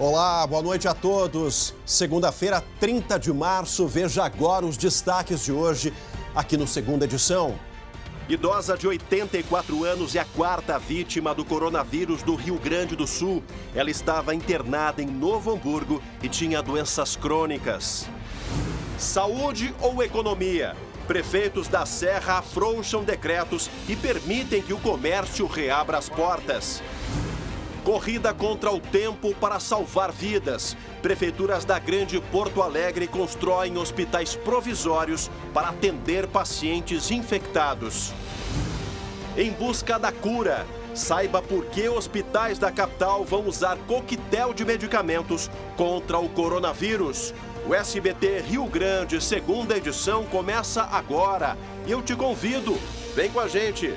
Olá, boa noite a todos. Segunda-feira, 30 de março, veja agora os destaques de hoje aqui no Segunda Edição. Idosa de 84 anos é a quarta vítima do coronavírus do Rio Grande do Sul. Ela estava internada em Novo Hamburgo e tinha doenças crônicas. Saúde ou economia? Prefeitos da Serra afrouxam decretos e permitem que o comércio reabra as portas. Corrida contra o tempo para salvar vidas. Prefeituras da Grande Porto Alegre constroem hospitais provisórios para atender pacientes infectados. Em busca da cura, saiba por que hospitais da capital vão usar coquetel de medicamentos contra o coronavírus. O SBT Rio Grande, Segunda Edição, começa agora. E eu te convido, vem com a gente.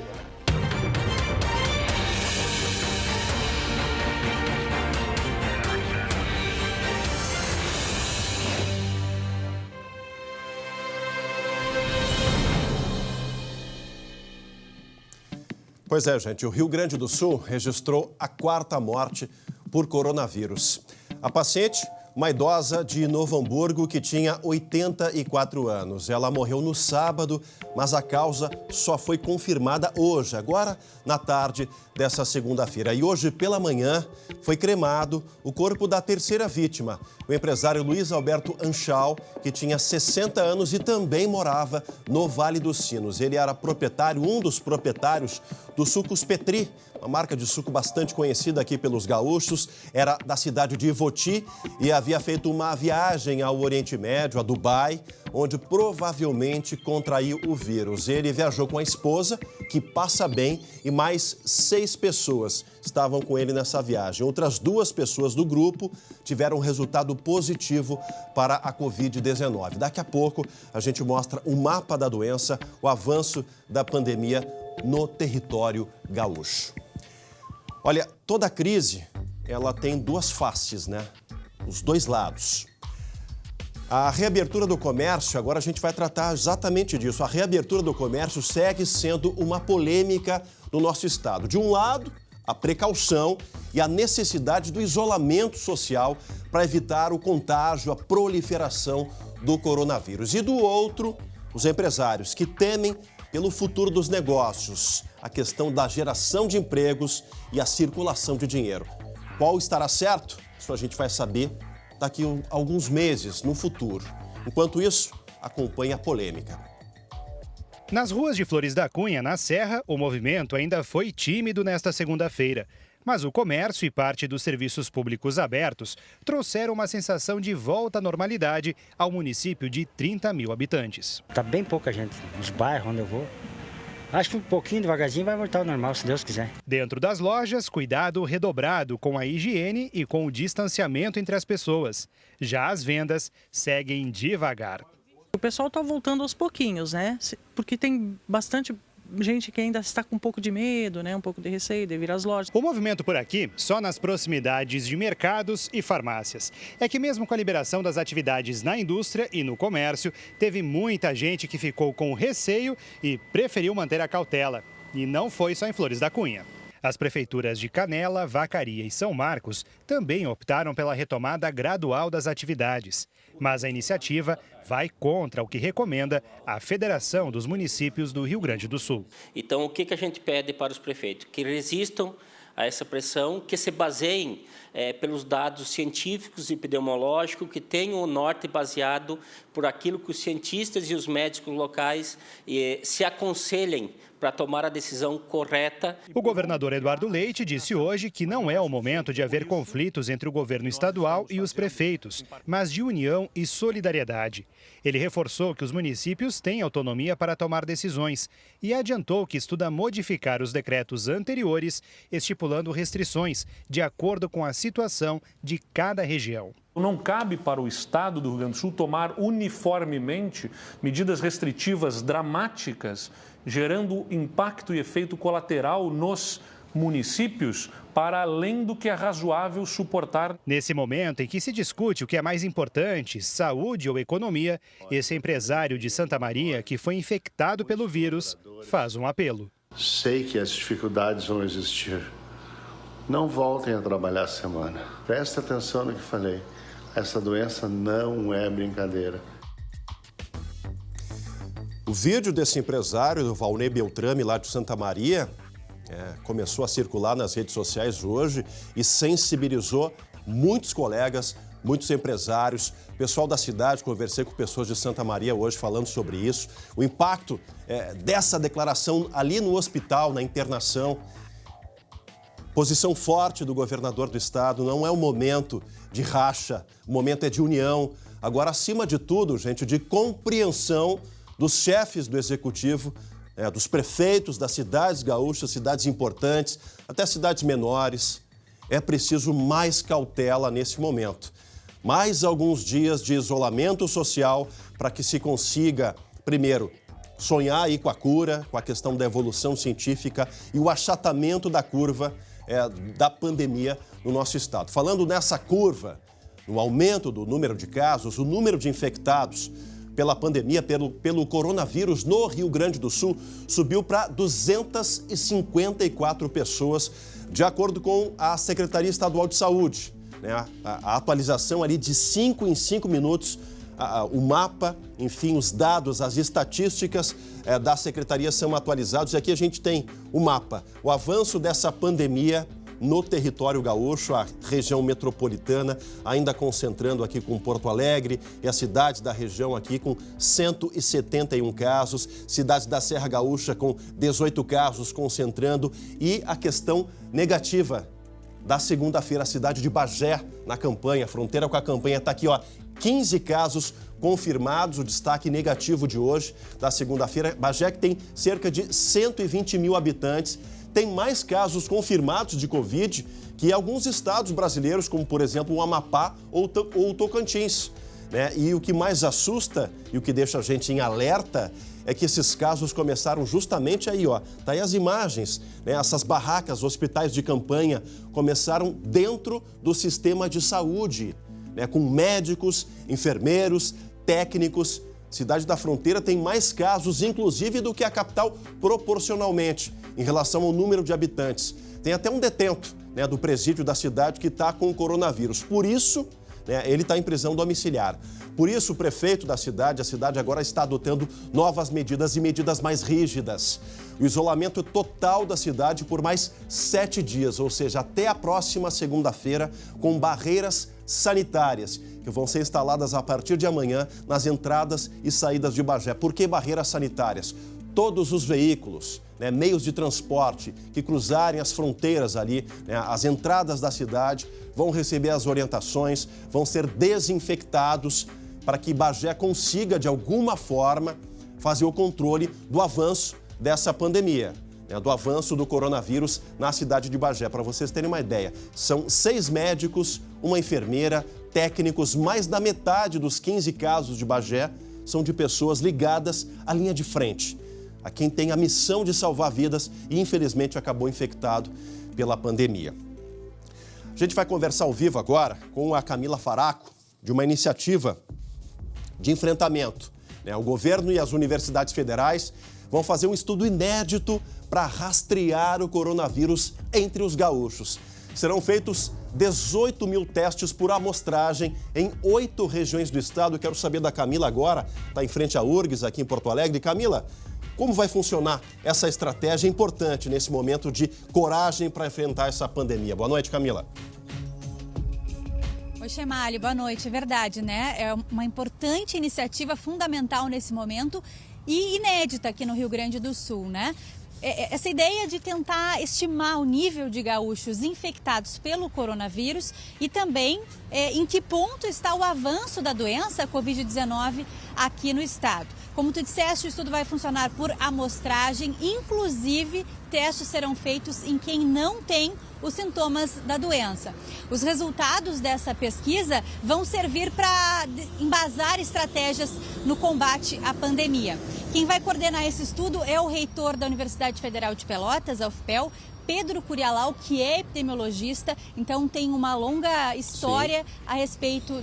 Pois é, gente, o Rio Grande do Sul registrou a quarta morte por coronavírus. A paciente, uma idosa de Novo Hamburgo que tinha 84 anos. Ela morreu no sábado, mas a causa só foi confirmada hoje, agora na tarde dessa segunda-feira. E hoje pela manhã foi cremado o corpo da terceira vítima, o empresário Luiz Alberto Anchal, que tinha 60 anos e também morava no Vale dos Sinos. Ele era proprietário, um dos proprietários do Sucos Petri, uma marca de suco bastante conhecida aqui pelos gaúchos. Era da cidade de Ivoti e havia feito uma viagem ao Oriente Médio, a Dubai, onde provavelmente contraiu o vírus. Ele viajou com a esposa, que passa bem, e mais 6 pessoas estavam com ele nessa viagem. Outras 2 pessoas do grupo tiveram resultado positivo para a Covid-19. Daqui a pouco a gente mostra o mapa da doença, o avanço da pandemia no território gaúcho. Olha, toda crise, ela tem 2 faces, né? Os 2 lados. A reabertura do comércio, agora a gente vai tratar exatamente disso. A reabertura do comércio segue sendo uma polêmica no nosso estado. De um lado, a precaução e a necessidade do isolamento social para evitar o contágio, a proliferação do coronavírus. E do outro, os empresários que temem pelo futuro dos negócios, a questão da geração de empregos e a circulação de dinheiro. Qual estará certo? Isso a gente vai saber daqui a alguns meses, no futuro. Enquanto isso, acompanhe a polêmica. Nas ruas de Flores da Cunha, na Serra, o movimento ainda foi tímido nesta segunda-feira. Mas o comércio e parte dos serviços públicos abertos trouxeram uma sensação de volta à normalidade ao município de 30 mil habitantes. Tá bem pouca gente nos bairros onde eu vou. Acho que um pouquinho devagarzinho vai voltar ao normal, se Deus quiser. Dentro das lojas, cuidado redobrado com a higiene e com o distanciamento entre as pessoas. Já as vendas seguem devagar. O pessoal está voltando aos pouquinhos, né? Porque tem bastante gente que ainda está com um pouco de medo, né? Um pouco de receio de vir às lojas. O movimento por aqui, só nas proximidades de mercados e farmácias. É que mesmo com a liberação das atividades na indústria e no comércio, teve muita gente que ficou com receio e preferiu manter a cautela. E não foi só em Flores da Cunha. As prefeituras de Canela, Vacaria e São Marcos também optaram pela retomada gradual das atividades. Mas a iniciativa vai contra o que recomenda a Federação dos Municípios do Rio Grande do Sul. Então, o que a gente pede para os prefeitos? Que resistam a essa pressão, que se baseiem pelos dados científicos e epidemiológicos, que tenham o norte baseado por aquilo que os cientistas e os médicos locais se aconselhem para tomar a decisão correta. O governador Eduardo Leite disse hoje que não é o momento de haver conflitos entre o governo estadual e os prefeitos, mas de união e solidariedade. Ele reforçou que os municípios têm autonomia para tomar decisões e adiantou que estuda modificar os decretos anteriores, estipulando restrições de acordo com a situação de cada região. Não cabe para o Estado do Rio Grande do Sul tomar uniformemente medidas restritivas dramáticas, gerando impacto e efeito colateral nos municípios para além do que é razoável suportar. Nesse momento em que se discute o que é mais importante, saúde ou economia, esse empresário de Santa Maria, que foi infectado pelo vírus, faz um apelo. Sei que as dificuldades vão existir, não voltem a trabalhar essa semana. Preste atenção no que falei. Essa doença não é brincadeira. O vídeo desse empresário, do Valnei Beltrame, lá de Santa Maria, começou a circular nas redes sociais hoje e sensibilizou muitos colegas, muitos empresários, pessoal da cidade. Conversei com pessoas de Santa Maria hoje falando sobre isso. O impacto dessa declaração ali no hospital, na internação. Posição forte do governador do estado, não é um momento de racha, o momento é de união. Agora, acima de tudo, gente, de compreensão dos chefes do executivo, dos prefeitos das cidades gaúchas, cidades importantes, até cidades menores. É preciso mais cautela nesse momento. Mais alguns dias de isolamento social para que se consiga, primeiro, sonhar aí com a cura, com a questão da evolução científica e o achatamento da curva da pandemia no nosso estado. Falando nessa curva, no aumento do número de casos, o número de infectados pela pandemia, pelo coronavírus no Rio Grande do Sul, subiu para 254 pessoas, de acordo com a Secretaria Estadual de Saúde. A atualização ali de 5 em 5 minutos, o mapa, enfim, os dados, as estatísticas da Secretaria são atualizados. E aqui a gente tem o mapa, o avanço dessa pandemia no território gaúcho, a região metropolitana, ainda concentrando aqui com Porto Alegre e as cidades da região aqui com 171 casos, cidades da Serra Gaúcha com 18 casos concentrando, e a questão negativa da segunda-feira, a cidade de Bagé, na campanha, fronteira com a campanha, está aqui, ó, 15 casos confirmados, o destaque negativo de hoje, da segunda-feira. Bagé, que tem cerca de 120 mil habitantes, tem mais casos confirmados de Covid que alguns estados brasileiros, como, por exemplo, o Amapá ou o Tocantins. E o que mais assusta e o que deixa a gente em alerta é que esses casos começaram justamente aí, ó. Tá aí as imagens, Essas barracas, hospitais de campanha, começaram dentro do sistema de saúde, com médicos, enfermeiros, técnicos. Cidade da Fronteira tem mais casos, inclusive, do que a capital proporcionalmente, em relação ao número de habitantes. Tem até um detento do presídio da cidade que está com o coronavírus. Por isso, ele está em prisão domiciliar. Por isso, o prefeito da cidade, a cidade agora está adotando novas medidas e medidas mais rígidas. O isolamento total da cidade por mais 7 dias, ou seja, até a próxima segunda-feira, com barreiras sanitárias, que vão ser instaladas a partir de amanhã nas entradas e saídas de Bagé. Por que barreiras sanitárias? Todos os veículos, meios de transporte que cruzarem as fronteiras ali, as entradas da cidade, vão receber as orientações, vão ser desinfectados para que Bagé consiga, de alguma forma, fazer o controle do avanço dessa pandemia, do avanço do coronavírus na cidade de Bagé. Para vocês terem uma ideia, são 6 médicos, uma enfermeira, técnicos, mais da metade dos 15 casos de Bagé são de pessoas ligadas à linha de frente, a quem tem a missão de salvar vidas e, infelizmente, acabou infectado pela pandemia. A gente vai conversar ao vivo agora com a Camila Faraco, de uma iniciativa de enfrentamento. O governo e as universidades federais vão fazer um estudo inédito para rastrear o coronavírus entre os gaúchos. Serão feitos 18 mil testes por amostragem em 8 regiões do estado. Quero saber da Camila agora, está em frente à URGS, aqui em Porto Alegre. Camila, como vai funcionar essa estratégia importante nesse momento de coragem para enfrentar essa pandemia? Boa noite, Camila. Oi, Chemalho, boa noite. É verdade, É uma importante iniciativa fundamental nesse momento e inédita aqui no Rio Grande do Sul, Essa ideia de tentar estimar o nível de gaúchos infectados pelo coronavírus e também em que ponto está o avanço da doença Covid-19 aqui no estado. Como tu disseste, o estudo vai funcionar por amostragem, inclusive testes serão feitos em quem não tem os sintomas da doença. Os resultados dessa pesquisa vão servir para embasar estratégias no combate à pandemia. Quem vai coordenar esse estudo é o reitor da Universidade Federal de Pelotas, a UFPEL, Pedro Curialau, que é epidemiologista, então tem uma longa história a respeito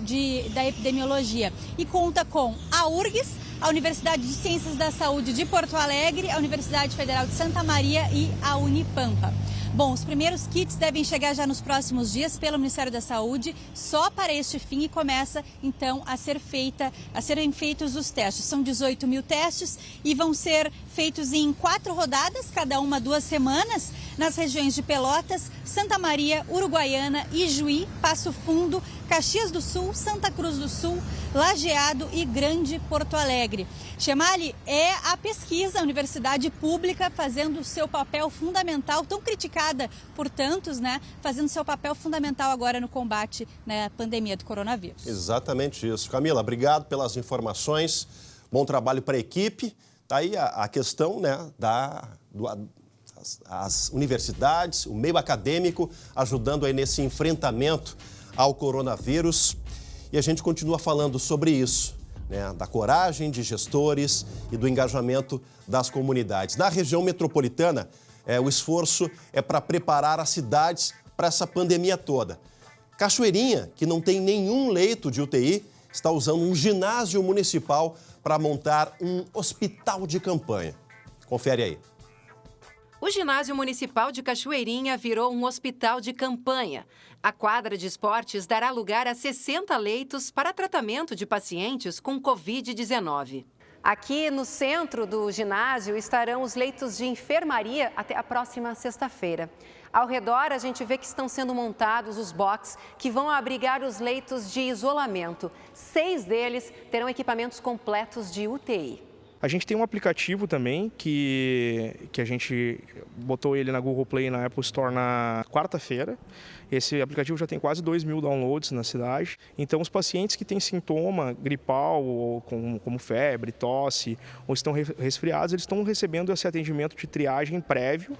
da epidemiologia. E conta com a URGS, a Universidade de Ciências da Saúde de Porto Alegre, a Universidade Federal de Santa Maria e a Unipampa. Bom, os primeiros kits devem chegar já nos próximos dias pelo Ministério da Saúde, só para este fim, e começa então a serem feitos os testes. São 18 mil testes e vão ser feitos em 4 rodadas, cada uma 2 semanas, nas regiões de Pelotas, Santa Maria, Uruguaiana, Ijuí, Passo Fundo, Caxias do Sul, Santa Cruz do Sul, Lajeado e Grande Porto Alegre. Chemali, é a pesquisa, a universidade pública fazendo o seu papel fundamental, tão criticada por tantos, né? Fazendo seu papel fundamental agora no combate à pandemia do coronavírus. Exatamente isso. Camila, obrigado pelas informações. Bom trabalho para a equipe. Está aí a questão, né, as universidades, o meio acadêmico, ajudando aí nesse enfrentamento ao coronavírus. E a gente continua falando sobre isso, né, da coragem de gestores e do engajamento das comunidades. Na região metropolitana, o esforço é para preparar as cidades para essa pandemia toda. Cachoeirinha, que não tem nenhum leito de UTI, está usando um ginásio municipal para montar um hospital de campanha. Confere aí. O ginásio municipal de Cachoeirinha virou um hospital de campanha. A quadra de esportes dará lugar a 60 leitos para tratamento de pacientes com Covid-19. Aqui no centro do ginásio estarão os leitos de enfermaria até a próxima sexta-feira. Ao redor, a gente vê que estão sendo montados os boxes que vão abrigar os leitos de isolamento. 6 deles terão equipamentos completos de UTI. A gente tem um aplicativo também que a gente botou ele na Google Play e na Apple Store na quarta-feira. Esse aplicativo já tem quase 2.000 downloads na cidade. Então, os pacientes que têm sintoma gripal, ou como febre, tosse, ou estão resfriados, eles estão recebendo esse atendimento de triagem prévio.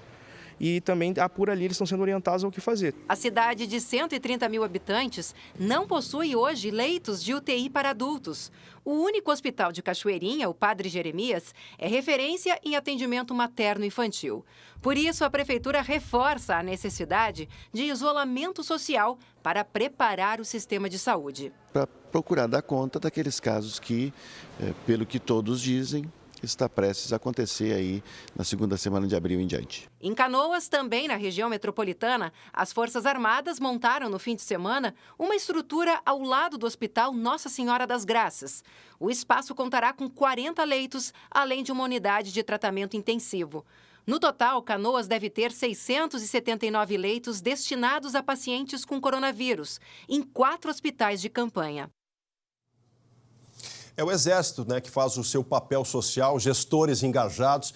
E também, por ali, eles estão sendo orientados ao que fazer. A cidade de 130 mil habitantes não possui hoje leitos de UTI para adultos. O único hospital de Cachoeirinha, o Padre Jeremias, é referência em atendimento materno-infantil. Por isso, a Prefeitura reforça a necessidade de isolamento social para preparar o sistema de saúde. Para procurar dar conta daqueles casos que, pelo que todos dizem, está prestes a acontecer aí na segunda semana de abril em diante. Em Canoas, também na região metropolitana, as Forças Armadas montaram no fim de semana uma estrutura ao lado do Hospital Nossa Senhora das Graças. O espaço contará com 40 leitos, além de uma unidade de tratamento intensivo. No total, Canoas deve ter 679 leitos destinados a pacientes com coronavírus, em 4 hospitais de campanha. É o Exército, né, que faz o seu papel social, gestores engajados.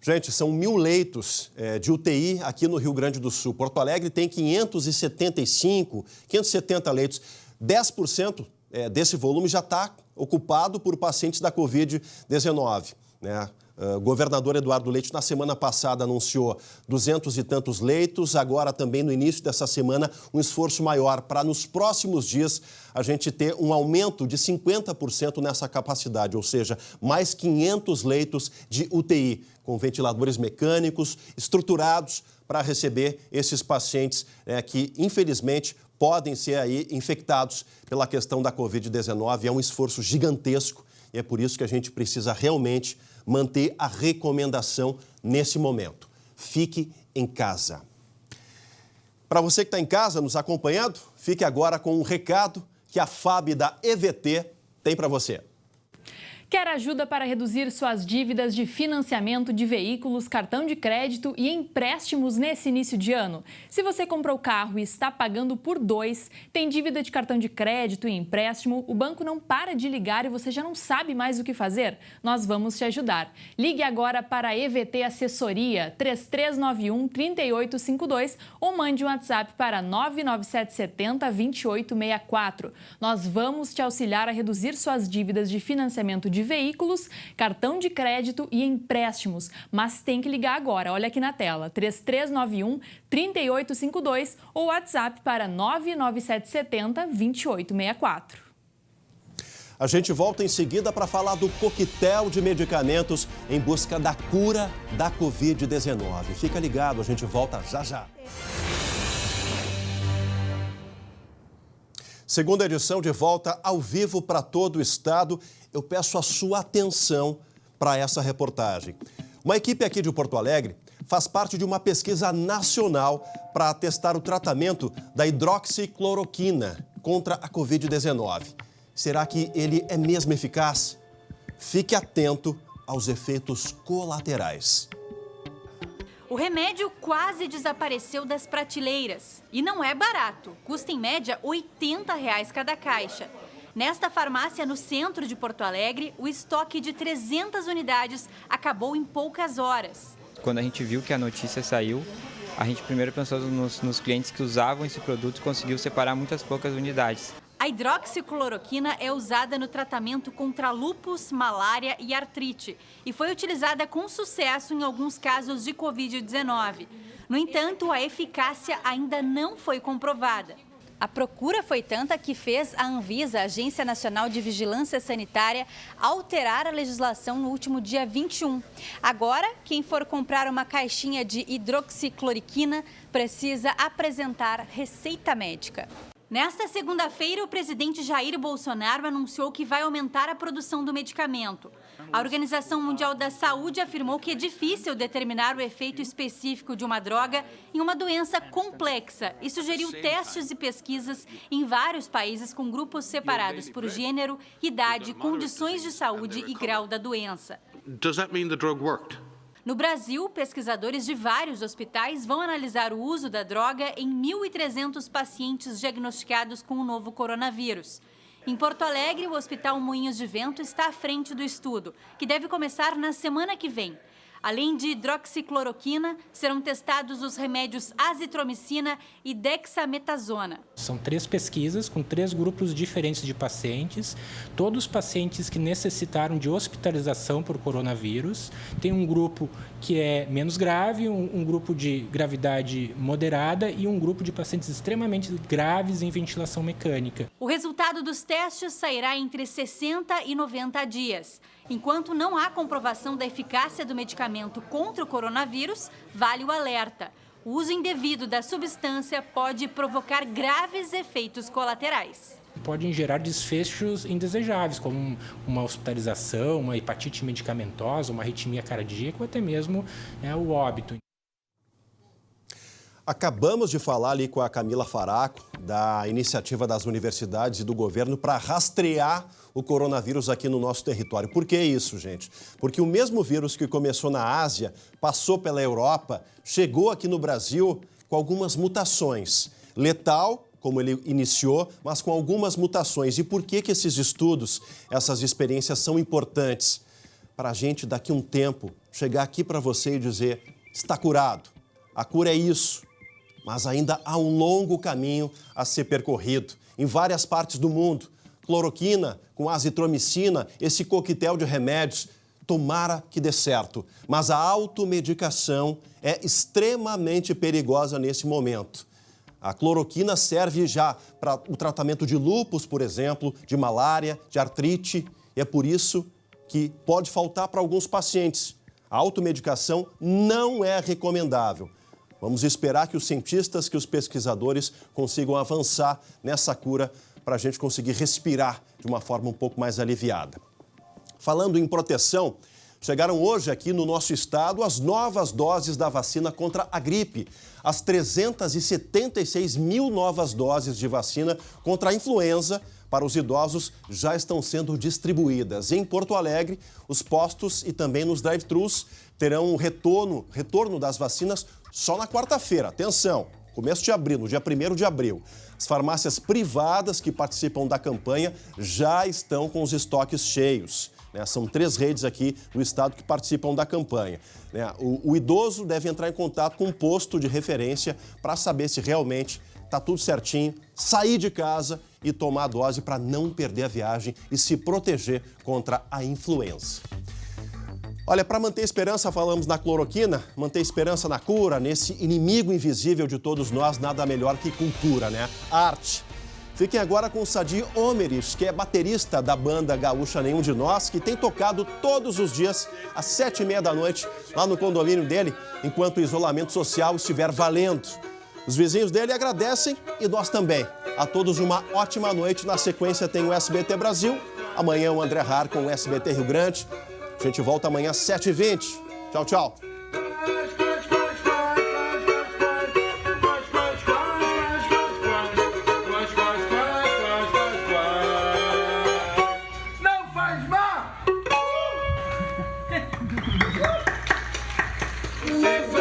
Gente, são 1.000 leitos de UTI aqui no Rio Grande do Sul. Porto Alegre tem 570 leitos. 10% desse volume já está ocupado por pacientes da Covid-19, né? O governador Eduardo Leite, na semana passada, anunciou 200 e tantos leitos. Agora, também no início dessa semana, um esforço maior para, nos próximos dias, a gente ter um aumento de 50% nessa capacidade, ou seja, mais 500 leitos de UTI, com ventiladores mecânicos estruturados para receber esses pacientes que, infelizmente, podem ser aí infectados pela questão da Covid-19. É um esforço gigantesco e é por isso que a gente precisa realmente manter a recomendação nesse momento. Fique em casa. Para você que está em casa nos acompanhando, fique agora com um recado que a FAB da EVT tem para você. Quer ajuda para reduzir suas dívidas de financiamento de veículos, cartão de crédito e empréstimos nesse início de ano? Se você comprou carro e está pagando por 2, tem dívida de cartão de crédito e empréstimo, o banco não para de ligar e você já não sabe mais o que fazer? Nós vamos te ajudar. Ligue agora para a EVT Assessoria 3391-3852 ou mande um WhatsApp para 99770-2864. Nós vamos te auxiliar a reduzir suas dívidas de financiamento de veículos, cartão de crédito e empréstimos. Mas tem que ligar agora, olha aqui na tela, 3391-3852 ou WhatsApp para 99770-2864. A gente volta em seguida para falar do coquetel de medicamentos em busca da cura da Covid-19. Fica ligado, a gente volta já já. Segunda edição de volta ao vivo para todo o estado. Eu peço a sua atenção para essa reportagem. Uma equipe aqui de Porto Alegre faz parte de uma pesquisa nacional para testar o tratamento da hidroxicloroquina contra a Covid-19. Será que ele é mesmo eficaz? Fique atento aos efeitos colaterais. O remédio quase desapareceu das prateleiras. E não é barato. Custa em média R$ 80 cada caixa. Nesta farmácia no centro de Porto Alegre, o estoque de 300 unidades acabou em poucas horas. Quando a gente viu que a notícia saiu, a gente primeiro pensou nos clientes que usavam esse produto e conseguiu separar muitas poucas unidades. A hidroxicloroquina é usada no tratamento contra lúpus, malária e artrite e foi utilizada com sucesso em alguns casos de Covid-19. No entanto, a eficácia ainda não foi comprovada. A procura foi tanta que fez a Anvisa, a Agência Nacional de Vigilância Sanitária, alterar a legislação no último dia 21. Agora, quem for comprar uma caixinha de hidroxicloroquina precisa apresentar receita médica. Nesta segunda-feira, o presidente Jair Bolsonaro anunciou que vai aumentar a produção do medicamento. A Organização Mundial da Saúde afirmou que é difícil determinar o efeito específico de uma droga em uma doença complexa e sugeriu testes e pesquisas em vários países com grupos separados por gênero, idade, condições de saúde e grau da doença. Does that mean the drug worked? No Brasil, pesquisadores de vários hospitais vão analisar o uso da droga em 1.300 pacientes diagnosticados com o novo coronavírus. Em Porto Alegre, o Hospital Moinhos de Vento está à frente do estudo, que deve começar na semana que vem. Além de hidroxicloroquina, serão testados os remédios azitromicina e dexametasona. São 3 pesquisas com 3 grupos diferentes de pacientes, todos pacientes que necessitaram de hospitalização por coronavírus. Tem um grupo que é menos grave, um grupo de gravidade moderada e um grupo de pacientes extremamente graves em ventilação mecânica. O resultado dos testes sairá entre 60 e 90 dias. Enquanto não há comprovação da eficácia do medicamento contra o coronavírus, vale o alerta. O uso indevido da substância pode provocar graves efeitos colaterais. Podem gerar desfechos indesejáveis, como uma hospitalização, uma hepatite medicamentosa, uma arritmia cardíaca ou até mesmo o óbito. Acabamos de falar ali com a Camila Faraco, da iniciativa das universidades e do governo para rastrear o coronavírus aqui no nosso território. Por que isso, gente? Porque o mesmo vírus que começou na Ásia, passou pela Europa, chegou aqui no Brasil com algumas mutações. Letal, como ele iniciou, mas com algumas mutações. E por que esses estudos, essas experiências são importantes? Para a gente, daqui a um tempo, chegar aqui para você e dizer, está curado, a cura é isso. Mas ainda há um longo caminho a ser percorrido. Em várias partes do mundo, cloroquina com azitromicina, esse coquetel de remédios, tomara que dê certo. Mas a automedicação é extremamente perigosa nesse momento. A cloroquina serve já para o tratamento de lúpus, por exemplo, de malária, de artrite. E é por isso que pode faltar para alguns pacientes. A automedicação não é recomendável. Vamos esperar que os cientistas, que os pesquisadores consigam avançar nessa cura para a gente conseguir respirar de uma forma um pouco mais aliviada. Falando em proteção, chegaram hoje aqui no nosso estado as novas doses da vacina contra a gripe. As 376 mil novas doses de vacina contra a influenza para os idosos já estão sendo distribuídas. Em Porto Alegre, os postos e também nos drive-thrus terão um retorno das vacinas só na quarta-feira. Atenção, começo de abril, no dia 1º de abril. As farmácias privadas que participam da campanha já estão com os estoques cheios. São 3 redes aqui no estado que participam da campanha. O idoso deve entrar em contato com um posto de referência para saber se realmente está tudo certinho, sair de casa e tomar a dose para não perder a viagem e se proteger contra a influenza. Olha, para manter esperança, falamos na cloroquina, manter esperança na cura, nesse inimigo invisível de todos nós, nada melhor que cultura, Arte. Fiquem agora com o Sadi Omerich, que é baterista da banda gaúcha Nenhum de Nós, que tem tocado todos os dias às 7h30 da noite, lá no condomínio dele, enquanto o isolamento social estiver valendo. Os vizinhos dele agradecem e nós também. A todos uma ótima noite. Na sequência tem o SBT Brasil. Amanhã o André Har com o SBT Rio Grande. A gente volta amanhã às 7h20. Tchau, tchau. never